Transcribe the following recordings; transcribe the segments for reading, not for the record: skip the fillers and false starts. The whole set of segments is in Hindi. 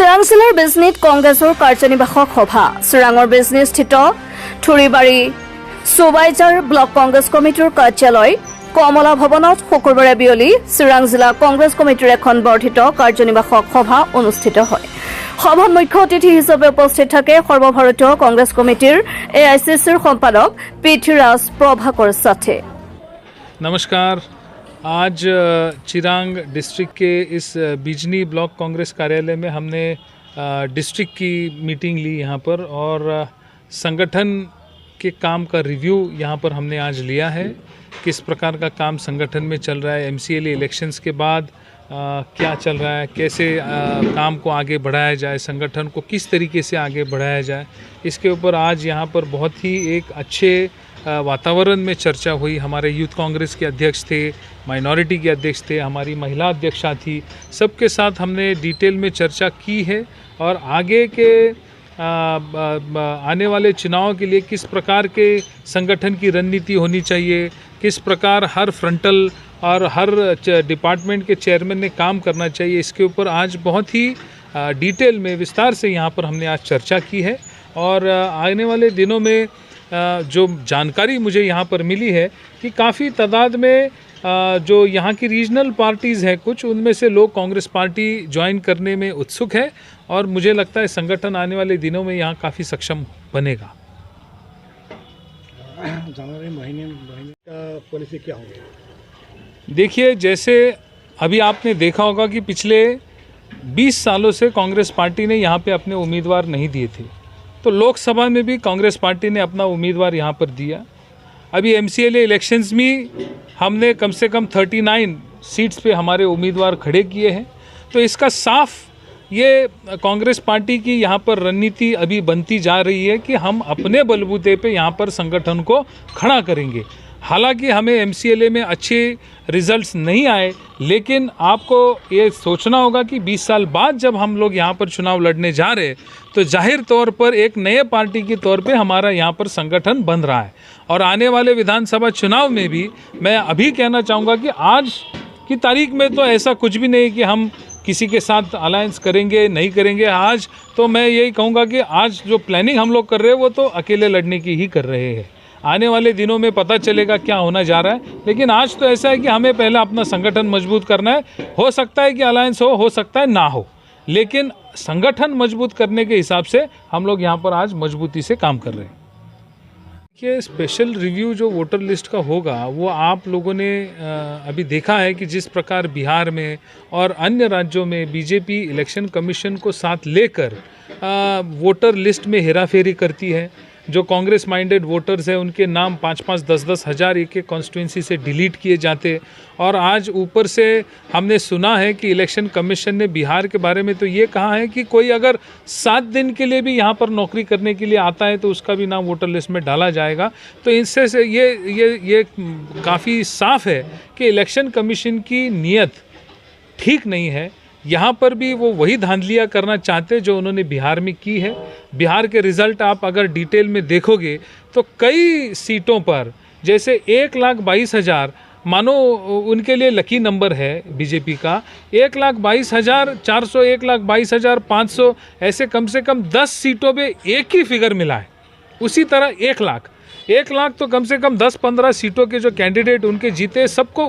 চিৰাং জিলাৰ বিজনীত কংগ্ৰেছৰ কাৰ্যনিৰ্বাহক সভা চিৰাঙৰ বিজনীস্থিত থুৰিবাৰী চুবাইজাৰ ব্লক কংগ্ৰেছ কমিটিৰ কাৰ্যালয় কমলা ভৱনত শুকুৰবাৰে বিয়লি চিৰাং জিলা কংগ্ৰেছ কমিটিৰ এখন বৰ্ধিত কাৰ্যনিৰ্বাহক সভা অনুষ্ঠিত হয়। সভাত মুখ্য অতিথি হিচাপে উপস্থিত থাকে সৰ্বভাৰতীয় কংগ্ৰেছ কমিটিৰ AICCৰ সম্পাদক পৃথ্वीराज प्रभाकर साथे। नमस्कार। आज चिरांग डिस्ट्रिक्ट के इस बिजनी ब्लॉक कांग्रेस कार्यालय में हमने डिस्ट्रिक्ट की मीटिंग ली यहाँ पर, और संगठन के काम का रिव्यू यहाँ पर हमने आज लिया है। किस प्रकार का काम संगठन में चल रहा है, MCLA इलेक्शंस के बाद क्या चल रहा है, कैसे काम को आगे बढ़ाया जाए, संगठन को किस तरीके से आगे बढ़ाया जाए, इसके ऊपर आज यहाँ पर बहुत ही एक अच्छे वातावरण में चर्चा हुई। हमारे यूथ कांग्रेस के अध्यक्ष थे, माइनॉरिटी के अध्यक्ष थे, हमारी महिला अध्यक्षा थी, सबके साथ हमने डिटेल में चर्चा की है और आगे के आने वाले चुनाव के लिए किस प्रकार के संगठन की रणनीति होनी चाहिए, किस प्रकार हर फ्रंटल और हर डिपार्टमेंट के चेयरमैन ने काम करना चाहिए, इसके ऊपर आज बहुत ही डिटेल में विस्तार से यहाँ पर हमने आज चर्चा की है। और आने वाले दिनों में जो जानकारी मुझे यहाँ पर मिली है कि काफ़ी तादाद में जो यहाँ की रीजनल पार्टीज़ हैं कुछ, उनमें से लोग कांग्रेस पार्टी ज्वाइन करने में उत्सुक है, और मुझे लगता है संगठन आने वाले दिनों में यहाँ काफ़ी सक्षम बनेगा। जनवरी महीने का पॉलिसी क्या होगी? देखिए, जैसे अभी आपने देखा होगा कि पिछले 20 सालों से कांग्रेस पार्टी ने यहाँ पे अपने उम्मीदवार नहीं दिए थे, तो लोकसभा में भी कांग्रेस पार्टी ने अपना उम्मीदवार यहाँ पर दिया। अभी MCLA इलेक्शंस में हमने कम से कम 39 सीट्स पे हमारे उम्मीदवार खड़े किए हैं। तो इसका साफ ये कांग्रेस पार्टी की यहाँ पर रणनीति अभी बनती जा रही है कि हम अपने बलबूते पे यहाँ पर संगठन को खड़ा करेंगे। हालांकि हमें MCLA में अच्छे रिजल्ट्स नहीं आए, लेकिन आपको ये सोचना होगा कि 20 साल बाद जब हम लोग यहाँ पर चुनाव लड़ने जा रहे हैं, तो जाहिर तौर पर एक नए पार्टी के तौर पे हमारा यहाँ पर संगठन बन रहा है। और आने वाले विधानसभा चुनाव में भी मैं अभी कहना चाहूँगा कि आज की तारीख में तो ऐसा कुछ भी नहीं कि हम किसी के साथ अलायंस करेंगे नहीं करेंगे। आज तो मैं यही कहूँगा कि आज जो प्लानिंग हम लोग कर रहे हैं वो तो अकेले लड़ने की ही कर रहे हैं। आने वाले दिनों में पता चलेगा क्या होना जा रहा है, लेकिन आज तो ऐसा है कि हमें पहले अपना संगठन मजबूत करना है। हो सकता है कि अलायंस हो सकता है ना हो, लेकिन संगठन मजबूत करने के हिसाब से हम लोग यहाँ पर आज मजबूती से काम कर रहे हैं। ये स्पेशल रिव्यू जो वोटर लिस्ट का होगा वो आप लोगों ने अभी देखा है कि जिस प्रकार बिहार में और अन्य राज्यों में बीजेपी इलेक्शन कमीशन को साथ लेकर वोटर लिस्ट में हेराफेरी करती है। जो कांग्रेस माइंडेड वोटर्स हैं उनके नाम 5-5, 10-10 हज़ार एक कॉन्स्टिट्यूंसी से डिलीट किए जाते। और आज ऊपर से हमने सुना है कि इलेक्शन कमीशन ने बिहार के बारे में तो ये कहा है कि कोई अगर 7 दिन के लिए भी यहाँ पर नौकरी करने के लिए आता है तो उसका भी नाम वोटर लिस्ट में डाला जाएगा। तो इनसे से ये काफ़ी साफ है कि इलेक्शन कमीशन की नीयत ठीक नहीं है। यहाँ पर भी वो वही धांधलियाँ करना चाहते जो उन्होंने बिहार में की है। बिहार के रिज़ल्ट आप अगर डिटेल में देखोगे तो कई सीटों पर जैसे 1,22,000 मानो उनके लिए लकी नंबर है बीजेपी का, 1,22,400, 1,22,500 ऐसे कम से कम 10 सीटों पे एक ही फिगर मिला है। उसी तरह 1 लाख तो कम से कम 10-15 सीटों के जो कैंडिडेट उनके जीते सबको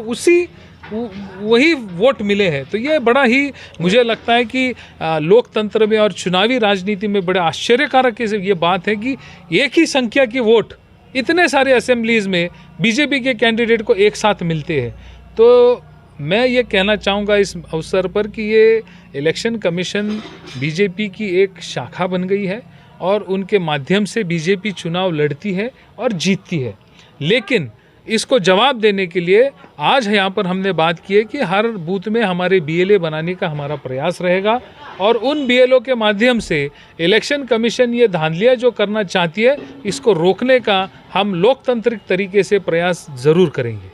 वही वोट मिले हैं। तो ये बड़ा ही मुझे लगता है कि लोकतंत्र में और चुनावी राजनीति में बड़े आश्चर्यकारक ये बात है कि एक ही संख्या की वोट इतने सारे असेंबलीज़ में बीजेपी के कैंडिडेट को एक साथ मिलते हैं। तो मैं ये कहना चाहूँगा इस अवसर पर कि ये इलेक्शन कमीशन बीजेपी की एक शाखा बन गई है और उनके माध्यम से बीजेपी चुनाव लड़ती है और जीतती है। लेकिन इसको जवाब देने के लिए आज यहाँ पर हमने बात की है कि हर बूथ में हमारे BLA बनाने का हमारा प्रयास रहेगा, और उन BLO के माध्यम से इलेक्शन कमीशन ये धांधलियाँ जो करना चाहती है इसको रोकने का हम लोकतांत्रिक तरीके से प्रयास ज़रूर करेंगे।